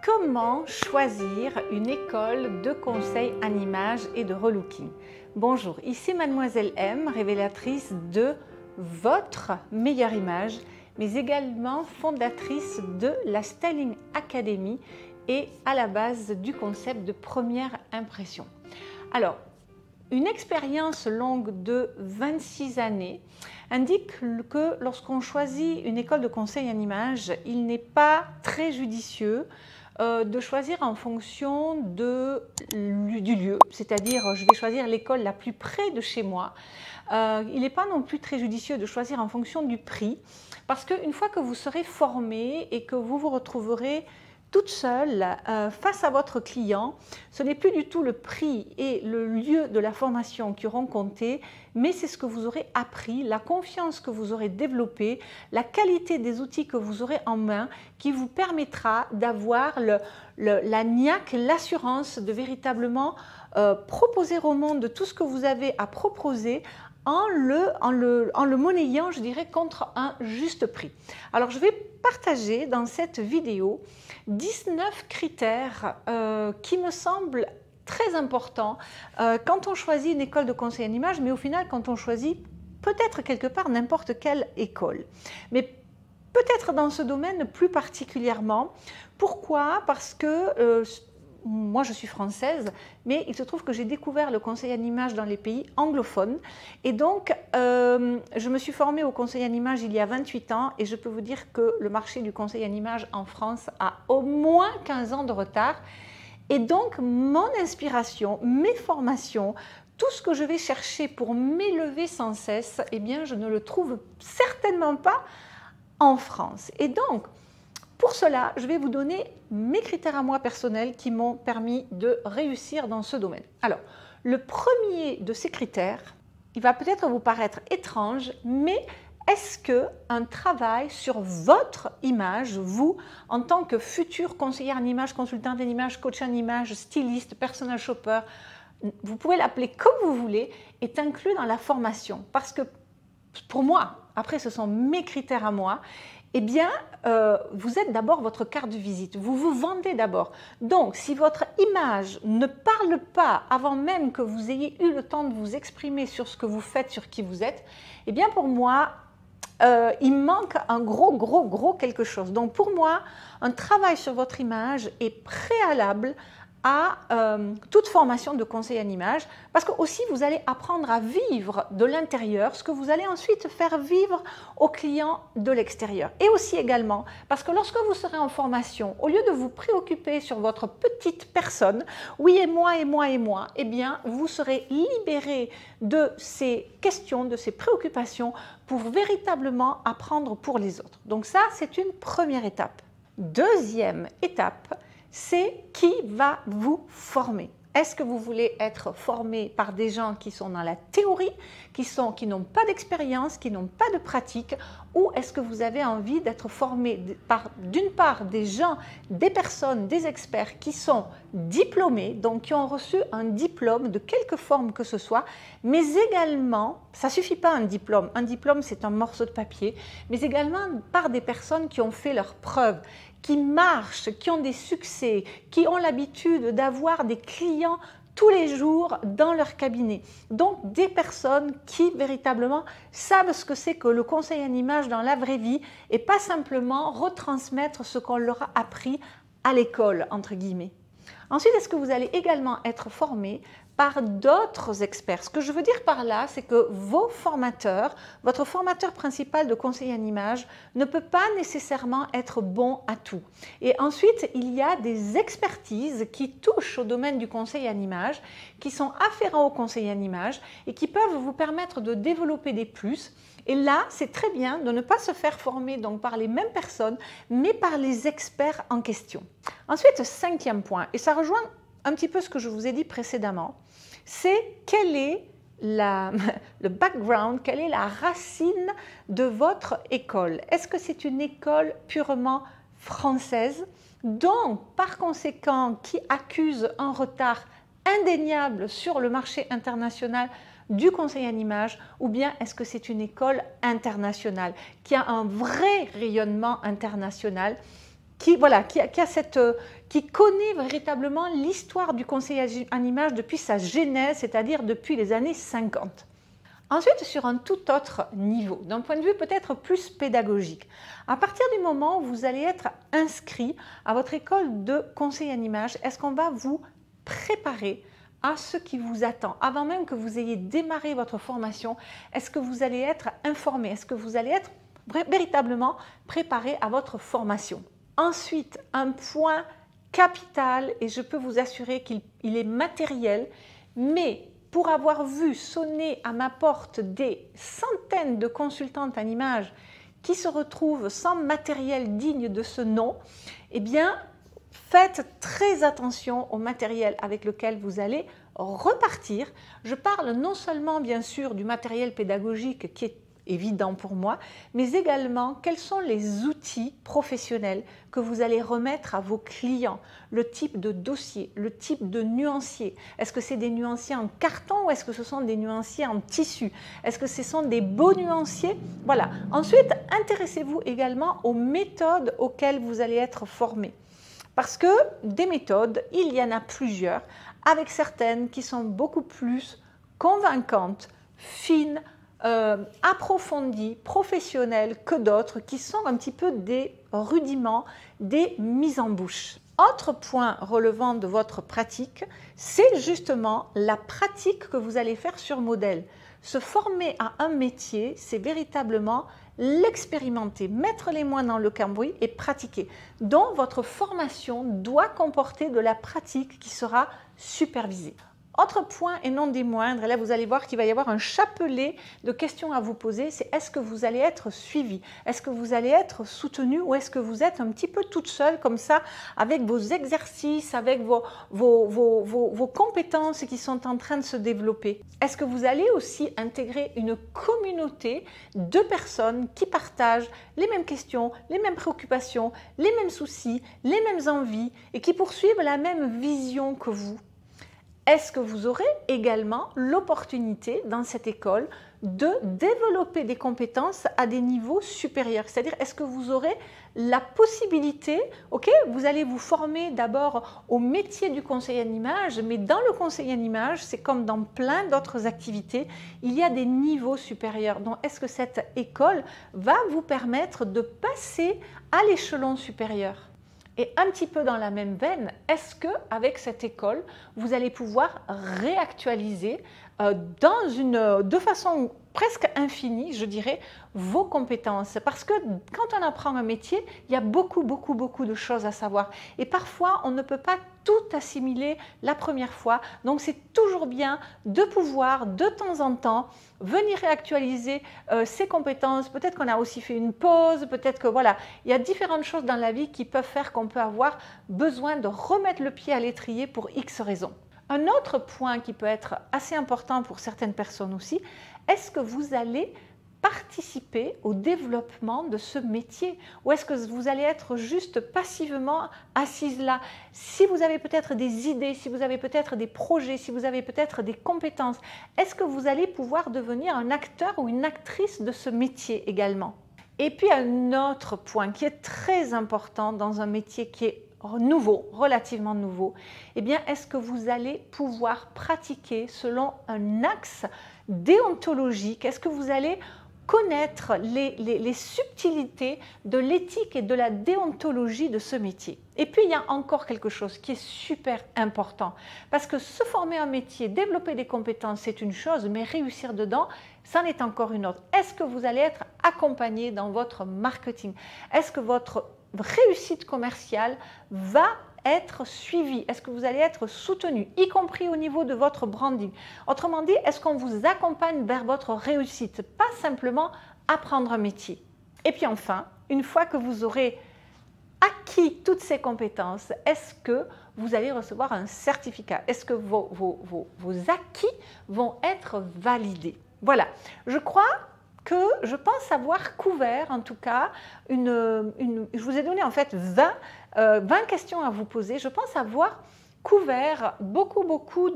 Comment choisir une école de conseil en image et de relooking? Bonjour, ici Mademoiselle M, révélatrice de votre meilleure image, mais également fondatrice de la Styling Academy et à la base du concept de première impression. Alors, une expérience longue de 26 années indique que lorsqu'on choisit une école de conseil en image, il n'est pas très judicieux de choisir en fonction du lieu, c'est-à-dire je vais choisir l'école la plus près de chez moi. Il n'est pas non plus très judicieux de choisir en fonction du prix, parce qu'une fois que vous serez formé et que vous vous retrouverez toute seule face à votre client, ce n'est plus du tout le prix et le lieu de la formation qui auront compté, mais c'est ce que vous aurez appris, la confiance que vous aurez développée, la qualité des outils que vous aurez en main qui vous permettra d'avoir la niaque, l'assurance de véritablement proposer au monde tout ce que vous avez à proposer en le monnayant, je dirais, contre un juste prix. Alors, je vais partager dans cette vidéo 19 critères qui me semblent très importants quand on choisit une école de conseil en image, mais au final, quand on choisit peut-être quelque part n'importe quelle école. Mais peut-être dans ce domaine plus particulièrement. Pourquoi? Parce que moi, je suis française, mais il se trouve que j'ai découvert le conseil en image dans les pays anglophones. Et donc, je me suis formée au conseil en image il y a 28 ans et je peux vous dire que le marché du conseil en image en France a au moins 15 ans de retard. Et donc, mon inspiration, mes formations, tout ce que je vais chercher pour m'élever sans cesse, eh bien, je ne le trouve certainement pas en France. Et donc, pour cela, je vais vous donner mes critères à moi personnels qui m'ont permis de réussir dans ce domaine. Alors, le premier de ces critères, il va peut-être vous paraître étrange, mais est-ce qu'un travail sur votre image, vous, en tant que futur conseillère en image, consultante en image, coach en image, styliste, personal shopper, vous pouvez l'appeler comme vous voulez, est inclus dans la formation? Parce que pour moi, après ce sont mes critères à moi, eh bien, vous êtes d'abord votre carte de visite, vous vous vendez d'abord. Donc, si votre image ne parle pas avant même que vous ayez eu le temps de vous exprimer sur ce que vous faites, sur qui vous êtes, eh bien pour moi, il manque un gros quelque chose. Donc pour moi, un travail sur votre image est préalable à toute formation de conseil en image, parce que aussi vous allez apprendre à vivre de l'intérieur ce que vous allez ensuite faire vivre aux clients de l'extérieur. Et aussi également parce que lorsque vous serez en formation, au lieu de vous préoccuper sur votre petite personne, oui et moi, eh bien vous serez libéré de ces questions, de ces préoccupations pour véritablement apprendre pour les autres. Donc ça, c'est une première étape. Deuxième étape, c'est qui va vous former. Est-ce que vous voulez être formé par des gens qui sont dans la théorie, qui n'ont pas d'expérience, qui n'ont pas de pratique, ou est-ce que vous avez envie d'être formé par, d'une part, des gens, des personnes, des experts qui sont diplômés, donc qui ont reçu un diplôme de quelque forme que ce soit, mais également, ça ne suffit pas un diplôme c'est un morceau de papier, mais également par des personnes qui ont fait leurs preuves, qui marchent, qui ont des succès, qui ont l'habitude d'avoir des clients tous les jours dans leur cabinet. Donc des personnes qui véritablement savent ce que c'est que le conseil en image dans la vraie vie et pas simplement retransmettre ce qu'on leur a appris à l'école, entre guillemets. Ensuite, est-ce que vous allez également être formé par d'autres experts? Ce que je veux dire par là, c'est que vos formateurs, votre formateur principal de conseil en image ne peut pas nécessairement être bon à tout. Et ensuite, il y a des expertises qui touchent au domaine du conseil en image, qui sont afférents au conseil en image et qui peuvent vous permettre de développer des plus. Et là, c'est très bien de ne pas se faire former donc par les mêmes personnes, mais par les experts en question. Ensuite, cinquième point, et ça rejoint un petit peu ce que je vous ai dit précédemment, c'est quel est le background, quelle est la racine de votre école. Est-ce que c'est une école purement française, donc par conséquent qui accuse un retard indéniable sur le marché international du conseil en image, ou bien est-ce que c'est une école internationale qui a un vrai rayonnement international qui connaît véritablement l'histoire du conseil en image depuis sa genèse, c'est-à-dire depuis les années 50. Ensuite, sur un tout autre niveau, d'un point de vue peut-être plus pédagogique, à partir du moment où vous allez être inscrit à votre école de conseil en image, est-ce qu'on va vous préparer à ce qui vous attend? Avant même que vous ayez démarré votre formation, est-ce que vous allez être informé? Est-ce que vous allez être véritablement préparé à votre formation? Ensuite, un point capital, et je peux vous assurer qu'il est matériel, mais pour avoir vu sonner à ma porte des centaines de consultantes en images qui se retrouvent sans matériel digne de ce nom, eh bien, faites très attention au matériel avec lequel vous allez repartir. Je parle non seulement, bien sûr, du matériel pédagogique qui est évident pour moi, mais également quels sont les outils professionnels que vous allez remettre à vos clients, le type de dossier, le type de nuancier. Est-ce que c'est des nuanciers en carton ou est-ce que ce sont des nuanciers en tissu? Est-ce que ce sont des beaux nuanciers? Voilà. Ensuite, intéressez-vous également aux méthodes auxquelles vous allez être formé. Parce que des méthodes, il y en a plusieurs, avec certaines qui sont beaucoup plus convaincantes, fines, approfondies, professionnelles que d'autres qui sont un petit peu des rudiments, des mises en bouche. Autre point relevant de votre pratique, c'est justement la pratique que vous allez faire sur modèle. Se former à un métier, c'est véritablement l'expérimenter, mettre les mains dans le cambouis et pratiquer. Donc, votre formation doit comporter de la pratique qui sera supervisée. Autre point et non des moindres, et là vous allez voir qu'il va y avoir un chapelet de questions à vous poser, c'est est-ce que vous allez être suivi? Est-ce que vous allez être soutenu ou est-ce que vous êtes un petit peu toute seule comme ça avec vos exercices, avec vos compétences qui sont en train de se développer? Est-ce que vous allez aussi intégrer une communauté de personnes qui partagent les mêmes questions, les mêmes préoccupations, les mêmes soucis, les mêmes envies et qui poursuivent la même vision que vous? Est-ce que vous aurez également l'opportunité dans cette école de développer des compétences à des niveaux supérieurs? C'est-à-dire, est-ce que vous aurez la possibilité, ok, vous allez vous former d'abord au métier du conseil en image, mais dans le conseil en image, c'est comme dans plein d'autres activités, il y a des niveaux supérieurs. Donc, est-ce que cette école va vous permettre de passer à l'échelon supérieur? Et un petit peu dans la même veine, est-ce qu'avec cette école, vous allez pouvoir réactualiser de façon presque infinie, je dirais, vos compétences? Parce que quand on apprend un métier, il y a beaucoup de choses à savoir. Et parfois, on ne peut pas tout assimiler la première fois. Donc, c'est toujours bien de pouvoir, de temps en temps, venir réactualiser ses compétences. Peut-être qu'on a aussi fait une pause, peut-être que voilà, il y a différentes choses dans la vie qui peuvent faire qu'on peut avoir besoin de remettre le pied à l'étrier pour X raisons. Un autre point qui peut être assez important pour certaines personnes aussi, est-ce que vous allez participer au développement de ce métier ou est-ce que vous allez être juste passivement assise là? Si vous avez peut-être des idées, si vous avez peut-être des projets, si vous avez peut-être des compétences, est-ce que vous allez pouvoir devenir un acteur ou une actrice de ce métier également? Et puis un autre point qui est très important dans un métier qui est nouveau, relativement nouveau, eh bien, est-ce que vous allez pouvoir pratiquer selon un axe déontologique? Est-ce que vous allez connaître les subtilités de l'éthique et de la déontologie de ce métier? Et puis, il y a encore quelque chose qui est super important, parce que se former un métier, développer des compétences, c'est une chose, mais réussir dedans, c'en est encore une autre. Est-ce que vous allez être accompagné dans votre marketing? Est-ce que votre réussite commerciale va être suivie? Est-ce que vous allez être soutenu, y compris au niveau de votre branding? Autrement dit, est-ce qu'on vous accompagne vers votre réussite? Pas simplement apprendre un métier. Et puis enfin, une fois que vous aurez acquis toutes ces compétences, est-ce que vous allez recevoir un certificat? Est-ce que vos acquis vont être validés? Voilà, je crois que je pense avoir couvert, en tout cas, je vous ai donné en fait 20 questions à vous poser. Je pense avoir couvert beaucoup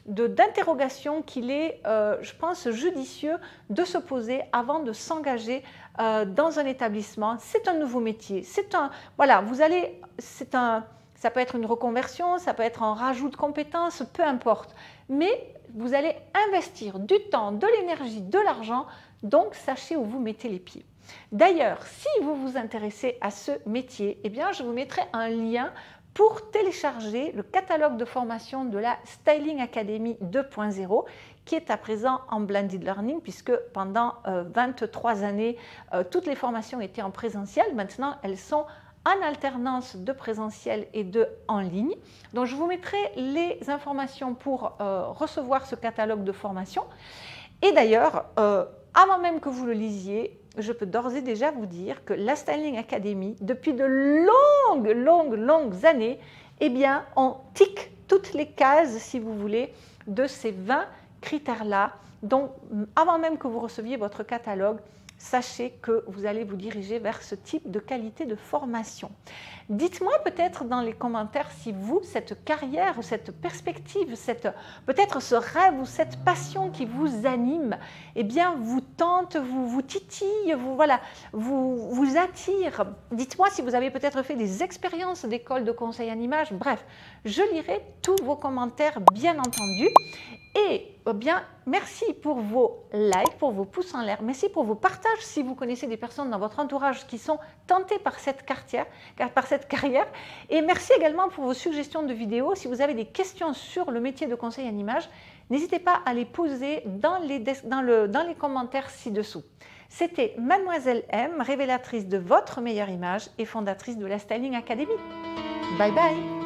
d'interrogations qu'il est, je pense, judicieux de se poser avant de s'engager dans un établissement. C'est un nouveau métier. Voilà, ça peut être une reconversion, ça peut être un rajout de compétences, peu importe. Mais vous allez investir du temps, de l'énergie, de l'argent, donc sachez où vous mettez les pieds. D'ailleurs, si vous vous intéressez à ce métier, eh bien, je vous mettrai un lien pour télécharger le catalogue de formation de la Styling Academy 2.0 qui est à présent en blended learning puisque pendant 23 années, toutes les formations étaient en présentiel. Maintenant, elles sont en alternance de présentiel et de en ligne. Donc, je vous mettrai les informations pour recevoir ce catalogue de formation. Et d'ailleurs, avant même que vous le lisiez, je peux d'ores et déjà vous dire que la Styling Academy, depuis de longues années, eh bien, on tique toutes les cases, si vous voulez, de ces 20 critères-là. Donc, avant même que vous receviez votre catalogue, sachez que vous allez vous diriger vers ce type de qualité de formation. Dites-moi peut-être dans les commentaires si vous, cette carrière ou cette perspective, peut-être ce rêve ou cette passion qui vous anime, eh bien vous tente, vous titille, vous attire. Dites-moi si vous avez peut-être fait des expériences d'école de conseil en image. Bref, je lirai tous vos commentaires bien entendu. Et bien, merci pour vos likes, pour vos pouces en l'air, merci pour vos partages si vous connaissez des personnes dans votre entourage qui sont tentées par cette carrière. Et merci également pour vos suggestions de vidéos. Si vous avez des questions sur le métier de conseil en image, n'hésitez pas à les poser dans les commentaires ci-dessous. C'était Mademoiselle M, révélatrice de votre meilleure image et fondatrice de la Styling Academy. Bye bye!